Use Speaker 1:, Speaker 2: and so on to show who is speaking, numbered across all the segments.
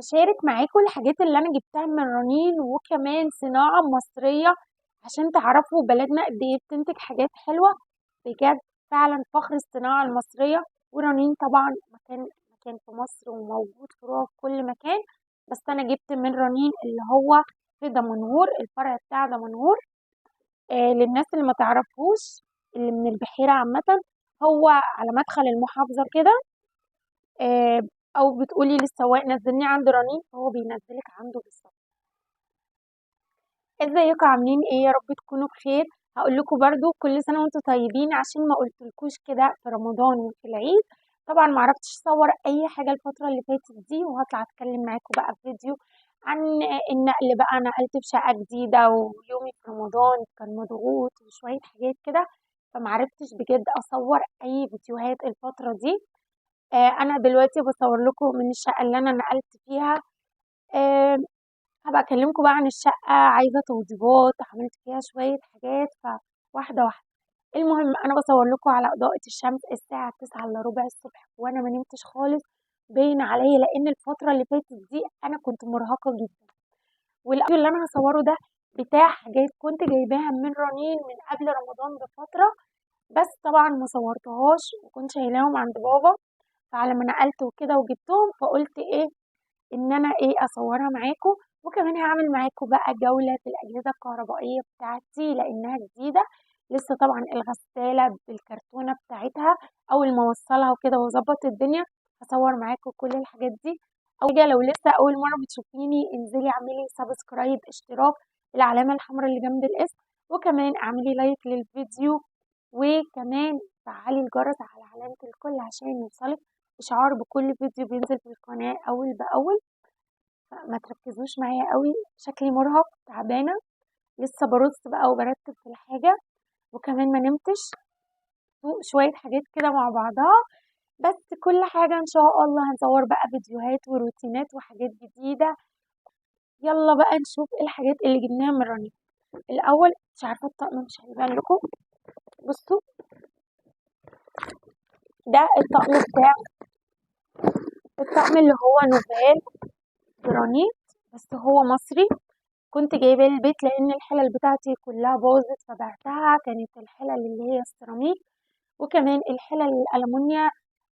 Speaker 1: هشارك معاكم الحاجات اللي انا جبتها من رنين، وكمان صناعة مصرية عشان تعرفوا بلدنا قد ايه بتنتج حاجات حلوة بجد. فعلا فخر الصناعة المصرية. ورنين طبعا مكان في مصر وموجود فروع في كل مكان، بس انا جبت من رنين اللي هو في دمنهور، الفرع بتاع دمنهور. للناس اللي ما تعرفوش، اللي من البحيرة عامة، هو على مدخل المحافظة كده. آه، او بتقولي للسواق نزلني عند رنين، فهو بينزلك عنده بالظبط. ازيكم عاملين ايه؟ يا رب تكونوا بخير. هقول لكم برضو كل سنه وانتم طيبين، عشان ما قلتلكوش كده في رمضان وفي العيد. طبعا ما عرفتش اصور اي حاجه الفتره اللي فاتت دي، وهطلع اتكلم معاكم بقى في فيديو عن النقل. بقى نقلت في شقه جديده، ويومي في رمضان كان مضغوط وشويه حاجات كده، فما عرفتش بجد اصور اي فيديوهات الفتره دي. انا دلوقتي بصور لكم من الشقه اللي انا نقلت فيها. آه، هبقى اكلمكم بقى عن الشقه، عايزه توضيبات، عملت فيها شويه حاجات، فواحده واحده. المهم انا بصور لكم على اضاءه الشمس الساعه 9 الا ربع الصبح، وانا ما نمتش خالص. باين عليا لان الفتره اللي فاتت دي انا كنت مرهقه جدا. والفيديو اللي انا هصوره ده بتاع حاجات كنت جايباها من رنين من قبل رمضان بفتره، بس طبعا ما صورتهاش وكنت شايلاهم عند بابا. فعلى ما نقلت وكده وجبتهم، فقلت ايه ان انا اصورها معاكم. وكمان هعمل معاكم بقى جولة في الاجهزة الكهربائية بتاعتي لانها جديدة. لسه طبعا الغسالة بالكرتونة بتاعتها اول ما اوصلها وكده واظبط الدنيا، هصور معاكم كل الحاجات دي. اول حاجة، لو لسه اول مرة بتشوفيني انزلي اعملي سبسكرايب، اشتراك، العلامة الحمراء اللي جنب الاسم، وكمان اعملي لايك للفيديو، وكمان فعلي الجرس على علامة الكل عشان يوصلك إشعار بكل فيديو بينزل في القناة أول بأول. ما تركزوش معايا قوي، شكلي مرهق تعبانة، لسه برص بقى وبرتب في الحاجة، وكمان ما نمتش. شوية حاجات كده مع بعضها. بس كل حاجة إن شاء الله هنصور بقى فيديوهات وروتينات وحاجات جديدة. يلا بقى نشوف إيه الحاجات اللي جبناها من رنين. الأول، مش عارفة الطقم مش هيبان لكم، بصوا ده الطقم اللي هو نوفيل جرانيت، بس هو مصري. كنت جايباه البيت لان الحلل بتاعتي كلها باظت فبعتها. كانت الحلل اللي هي السيراميك، وكمان الحلل الالمونيا.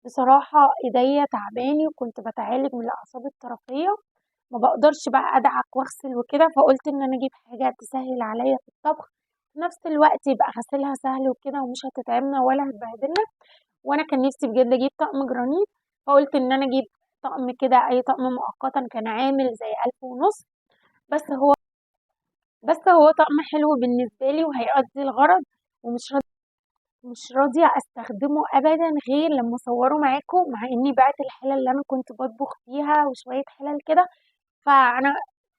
Speaker 1: بصراحة ايديا تعباني وكنت بتعالج من الاعصاب الطرفية، ما بقدرش بقى ادعك واغسل وكده، فقلت ان انا اجيب حاجة تسهل عليا في الطبخ، في نفس الوقت يبقى غسلها سهل وكده ومش هتتعبنا ولا هتبهدلنا. وانا كان نفسي بجد اجيب طقم جرانيت، فقلت ان انا اجيب طقم كده، اي طقم مؤقتا كان عامل زي 1500. بس هو بس هو طقم حلو بالنسبة لي وهيأدي الغرض، مش راضية استخدمه ابدا غير لما اصوره معاكم، مع اني بعت الحلة اللي انا كنت بطبخ فيها وشوية حلل كده. فانا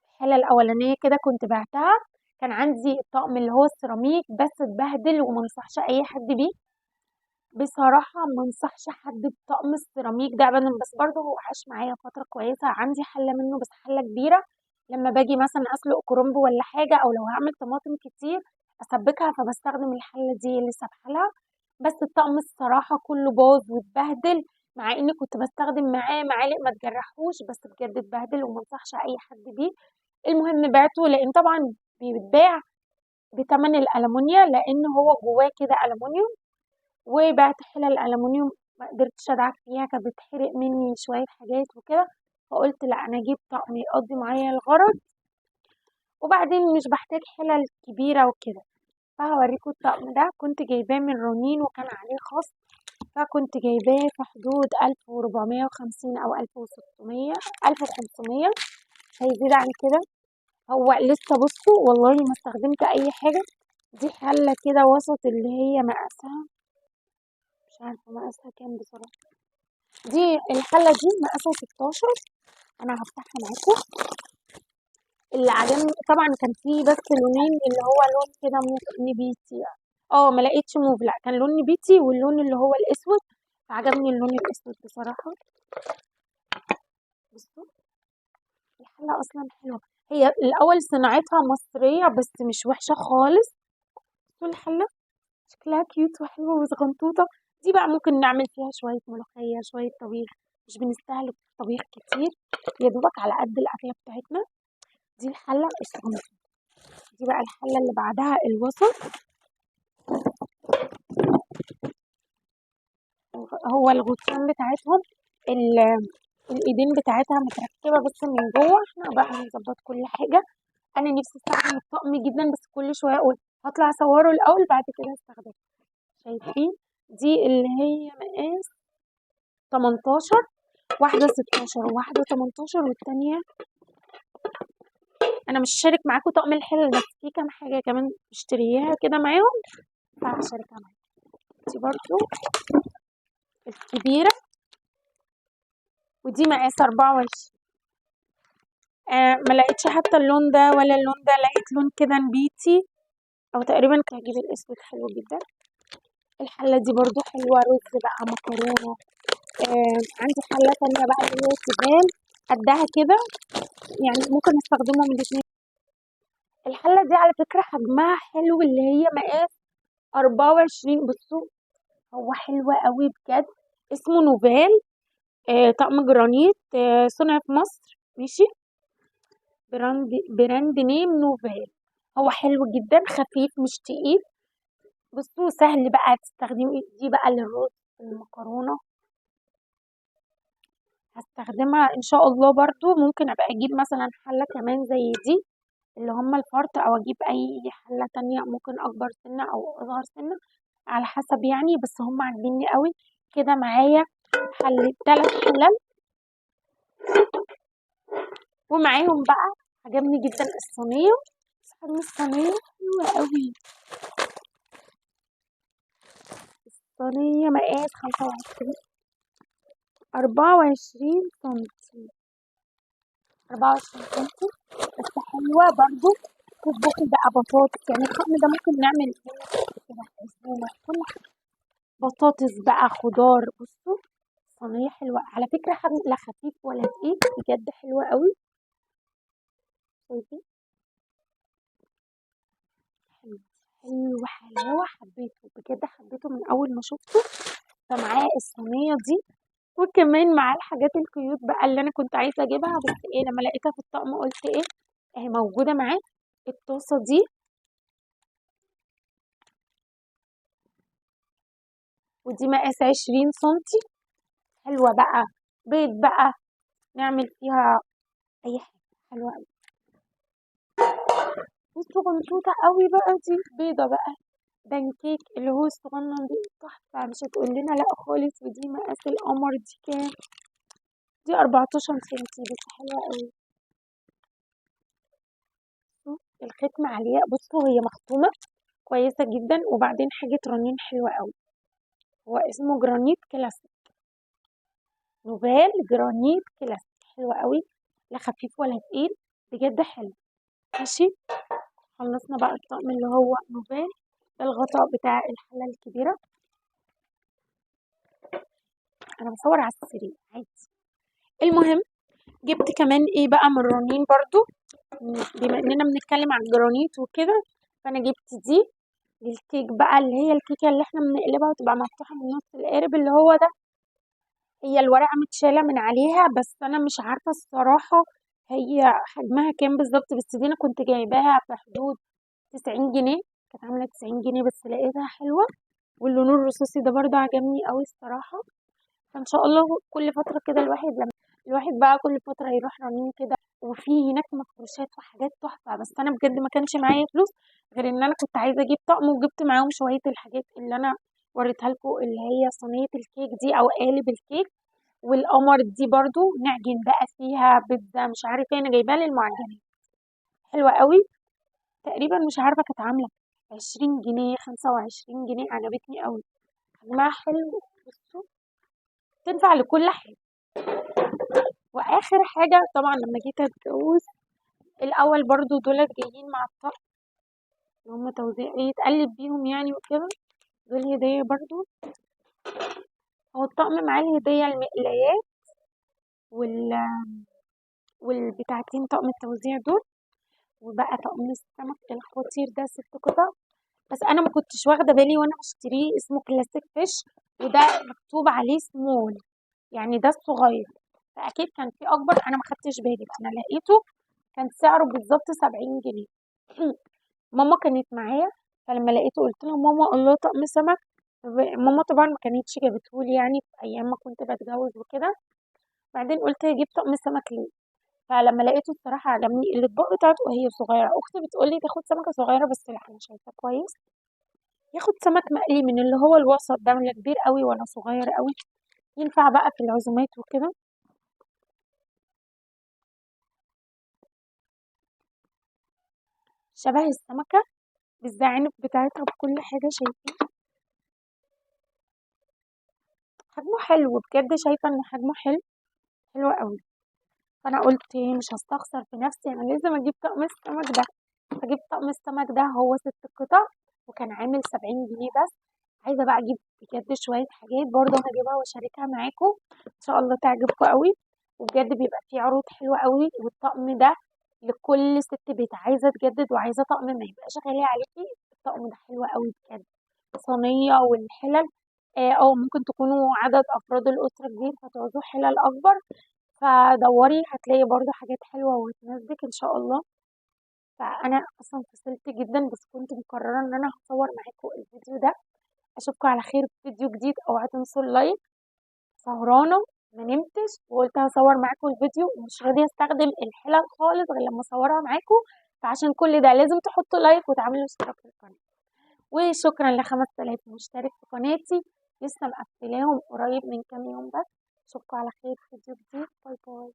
Speaker 1: الحلة الاولانية كده كنت بعتها. كان عندي الطقم اللي هو السيراميك، بس اتبهدل وما انصحش اي حد بيه. بصراحة ما انصحش حد بطقم السيراميك ده ابدا، بس برضه هو عاش معايا فترة كويسة. عندي حلة منه بس حلة كبيرة، لما باجي مثلا اسلق كرنب ولا حاجة، او لو هعمل طماطم كتير اسبكها، فبستخدم الحلة دي لسه بحالها. بس الطقم الصراحة كله باظ واتبهدل، مع اني كنت بستخدم معاه معالق ما تجرحوش، بس بجد اتبهدل وما انصحش اي حد بيه. المهم بعته، لان طبعا بيتباع بتمن الألمونيا، لان هو جواه كده ألمونيوم. وبعت حلل ألمونيوم ما قدرتش ادعك فيها، كانت بتحرق مني شوية حاجات وكده، فقلت لا انا اجيب طقم يقضي معايا الغرض، وبعدين مش بحتاج حلل كبيرة وكده. فهوريكم الطقم ده كنت جايباه من رنين وكان عليه خصم، فكنت جايباه في حدود 1450 أو 1600 1500، هيزيد عن كده. هو لسه بصوا والله ما استخدمت أي حاجة. دي حلة كده وسط اللي هي مقاسها، مش عارفة مقاسها كام بصراحة. دي الحلة دي مقاسها 16. أنا هفتحها معاكم. اللي عجبني طبعا كان فيه بس لونين، اللي هو لون كده نبيتي. ما لقيتش موف، لا كان لون نبيتي واللون اللي هو الاسود، فعجبني اللون الاسود بصراحة. بصوا الحلة اصلا حلوة، هي الاول صناعتها مصرية بس مش وحشة خالص. بصوا الحلة شكلها كيوت وحلوة وصغنطوطة. دي بقى ممكن نعمل فيها شوية ملوخية، شوية طبيخ، مش بنستهلك طبيخ كتير، يا دوبك على قد الأكلة بتاعتنا. دي الحلة الصغنطة. دي بقى الحلة اللي بعدها الوسط. هو الغطيان بتاعتهم الايدين بتاعتها متركبة بس من جوه. احنا بقى هنظبط كل حاجة. انا نفسي استخدم الطقم جدا، بس كل شوية اقول هطلع اصوره الاول بعد كده استخدمه. شايفين؟ دي اللي هي مقاس 18، واحدة 16 وواحدة 18، والتانية انا مش شارك معاكم طقم الحلل، بس في كام حاجة كمان اشتريها كده معاهم فهشاركها معاكم. دي برضو الكبيرة، ودي مقاس 24. ما لقيتش حتى اللون ده ولا اللون ده، لقيت لون كده نبيتي او تقريبا هجيب الاسود. حلو جدا. الحلة دي برضو حلوة، رز بقى، مكرونة. عندي حلة تانية بقى اللي هي تيفال قدها كده، يعني ممكن استخدمهم الاتنين. الحلة دي على فكرة حجمها حلو، اللي هي مقاس 24. بصوا هو حلو قوي بجد. اسمه نوفال. طقم جرانيت، صنع في مصر. ماشي. براند نيم نوفال. هو حلو جدا، خفيف مش تقيل. بصوا سهل بقى تستخدمي دي بقى للرز، المكرونة. هستخدمها ان شاء الله. برضو ممكن ابقى اجيب مثلا حلة كمان زي دي اللي هم الفرط، او اجيب اي حلة تانية ممكن اكبر سنة او اصغر سنة على حسب يعني، بس هم عاجبيني قوي. كده معايا 3 حلل، ومعاهم بقى عجبني جدا الصينية. حجم الصينية حلوة قوي. الصينية مقاس 25، 24 سنتي، 24 سنتي. بس حلوة برضو. تطبخي بقى بطاطس، يعني الطقم ده ممكن نعمل كده عزومة كل حاجة. بطاطس بقى، خضار. بصوا صينية حلوة على فكرة، حجم لا خفيف ولا تقيل، بجد حلوة قوي. شايفين؟ حلو حلو حلاوة. حبيته بجد، حبيته من أول ما شفته. فمعاه الصينية دي، وكمان معاه الحاجات الكيوت بقى اللي أنا كنت عايزة أجيبها، بس إيه لما لقيتها في الطقم قلت إيه أهي موجودة معاه. الطاسة دي، ودي مقاس 20 سنتي. حلوة بقى، بيض بقى نعمل فيها أي حاجة. حلوة أوي. بصوا غنطوطة قوي بقى، دي بيضة بقى. بانكيك اللي هو الصغنن دي تحفة، مش هتقول لنا لا خالص. ودي مقاس القمر. دي كام؟ دي 14 سنتي، بس حلوة قوي. الختم عليها بصوا هي مختومة كويسة جدا، وبعدين حاجة رنين حلوة قوي. هو اسمه جرانيت كلاسيك. نوفال جرانيت كلاسيك. حلوة قوي، لا خفيف ولا تقيل، بجد حلو. ماشي. خلصنا بقى الطقم اللي هو نوفال. الغطاء بتاع الحلة الكبيرة. انا بصور على السرير عادي. المهم جبت كمان ايه بقى من رنين برضو، بما اننا بنتكلم عن الجرانيت وكده. فانا جبت دي للكيك بقى، اللي هي الكيكه اللي احنا بنقلبها وتبقى مفتوحه من نص القارب اللي هو ده. هي الورقه متشاله من عليها، بس انا مش عارفه الصراحه هي حجمها كام بالظبط، بس دي انا كنت جايباها في حدود 90 جنيه. كانت عامله 90 جنيه، بس لقيتها حلوه. واللون الرصاصي ده برضه عجبني قوي الصراحه. فان شاء الله كل فتره كده الواحد بقى كل فتره يروح رنين كده. وفي هناك مفروشات وحاجات تحفه، بس انا بجد ما كانش معايا فلوس غير ان انا كنت عايزه اجيب طقم، وجبت معاهم شويه الحاجات اللي انا وريتها لكم، اللي هي صينيه الكيك دي او قالب الكيك. والقمر دي برضو نعجن بقى فيها بيتزا، مش عارفه ايه، انا جايباها للمعجنات. حلوه قوي. تقريبا مش عارفه كانت عامله 20 جنيه، 25 جنيه. عجبتني قوي، حجمها حلو. بصوا تنفع لكل حاجه. واخر حاجه طبعا لما جيت اتجوز، الاول برضو دولت جايين مع الطقم، اللي هم توزيع ايه يتقلب بيهم يعني وكده. دول هديه برضو. هو الطقم معاه الهديه المقلايات وال والبتاعتين طقم التوزيع دول. وبقى طقم السمك الخطير ده 6 قطع. بس انا ما كنتش واخده بالي وانا بشتريه، اسمه كلاسيك فيش، وده مكتوب عليه سمول. يعني ده الصغير، فاكيد كان في اكبر انا ما خدتش بالي، انا لقيته كان سعره بالظبط 70 جنيه. ماما كانت معايا، فلما لقيته قلت لها ماما الله طقم سمك. ماما طبعا ما كانتش جابتهولي يعني في ايام ما كنت بتجوز وكده. بعدين قلت اجيب طقم سمك ليه، فلما لقيته الصراحه عجبني الاطباق بتاعته وهي صغيره. اختي بتقولي تاخد سمكه صغيره، بس لا انا شايفاه كويس ياخد سمك مقلي من اللي هو الوسط ده، لا كبير قوي ولا صغير قوي، ينفع بقى في العزومات وكده. شبه السمكه بالزعانف بتاعتها بكل حاجه، شايفين حجمه حلو بجد، شايفه ان حجمه حلو، حلو قوي. فانا قلت مش هستخسر في نفسي، انا لازم اجيب طقم السمك ده. فجبت طقم السمك ده، هو 6 قطع وكان عامل 70 جنيه بس. عايزه بقى اجيب بجد شويه حاجات برضه هجيبها واشاركها معاكم، ان شاء الله تعجبكم قوي. وبجد بيبقى فيه عروض حلوه قوي، والطقم ده لكل ست بيت عايزه تجدد وعايزه طقم ما يبقاش غالي عليكي. الطقم ده حلو قوي بجد. صينيه والحلل، او ممكن تكونوا عدد افراد الاسره كبير فتعوزوا حلل اكبر، فدوري هتلاقي برضو حاجات حلوة وتناسبك ان شاء الله. فانا اصلا فصلت جدا، بس كنت مقررة ان انا هصور معاكم الفيديو ده. اشوفكم على خير في فيديو جديد، اوعى تنسوا اللايك. سهرانة ما نمتش وقلت هصور معاكم الفيديو، ومش راضية استخدم الحلل خالص غير لما اصورها معاكم. فعشان كل ده لازم تحطوا لايك وتعملوا اشتراك في القناة. وشكرا ل5000 مشترك في قناتي، لسه مقفلاهم قريب من كام يوم بس. اشوفكم على خير في فيديو جديد. باي باي.